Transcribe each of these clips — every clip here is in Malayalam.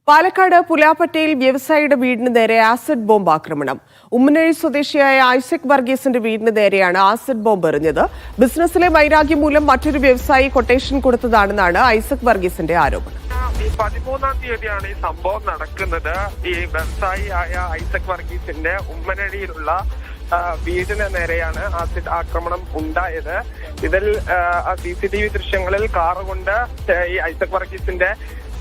പാലക്കാട് പുലാപ്പറ്റയിൽ വ്യവസായിയുടെ വീടിന് നേരെ ആസിഡ് ബോംബ് ആക്രമണം. ഉമ്മനഴി സ്വദേശിയായ ഐസക് വർഗീസിന്റെ വീടിന് നേരെയാണ് ആസിഡ് ബോംബ് എറിഞ്ഞത്. ബിസിനസ്സിലെ വൈരാഗ്യം മൂലം മറ്റൊരു വ്യവസായി കൊട്ടേഷൻ കൊടുത്തതാണെന്നാണ് ഐസക് വർഗീസിന്റെ ആരോപണം. ഈ 13-ാം തീയതിയാണ് ഈ സംഭവം നടക്കുന്നത്. ഈ വ്യവസായിയായ ഐസക് വർഗീസിന്റെ ഉമ്മനഴിയിലുള്ള വീടിന് നേരെയാണ് ആസിഡ് ആക്രമണം ഉണ്ടായത്. ഇതിൽ CCTV ദൃശ്യങ്ങളിൽ കാറുകൊണ്ട് ഈ ഐസക് വർഗീസിന്റെ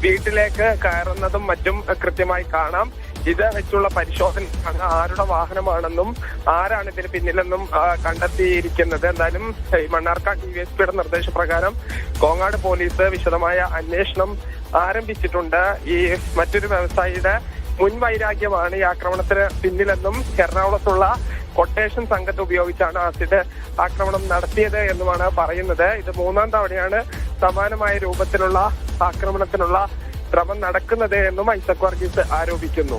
വീട്ടിലേക്ക് കയറുന്നതും മറ്റും കൃത്യമായി കാണാം. ഇത് വെച്ചുള്ള പരിശോധനയാണ് ആരുടെ വാഹനമാണെന്നും ആരാണ് ഇതിന് പിന്നിലെന്നും കണ്ടെത്തിയിരിക്കുന്നത്. എന്തായാലും മണ്ണാർക്കാട് DYSPയുടെ നിർദ്ദേശപ്രകാരം കോങ്ങാട് പോലീസ് വിശദമായ അന്വേഷണം ആരംഭിച്ചിട്ടുണ്ട്. ഈ മറ്റൊരു വ്യവസായിയുടെ മുൻവൈരാഗ്യമാണ് ഈ ആക്രമണത്തിന് പിന്നിലെന്നും എറണാകുളത്തുള്ള കൊട്ടേഷൻ സംഘത്തെ ഉപയോഗിച്ചാണ് ആസിഡ് ആക്രമണം നടത്തിയത് എന്നുമാണ് പറയുന്നത്. ഇത് 3-ാം തവണയാണ് സമാനമായ രൂപത്തിലുള്ള ആക്രമണത്തിനുള്ള ശ്രമം നടക്കുന്നത് എന്നും ഐസക് വർഗീസ് ആരോപിക്കുന്നു.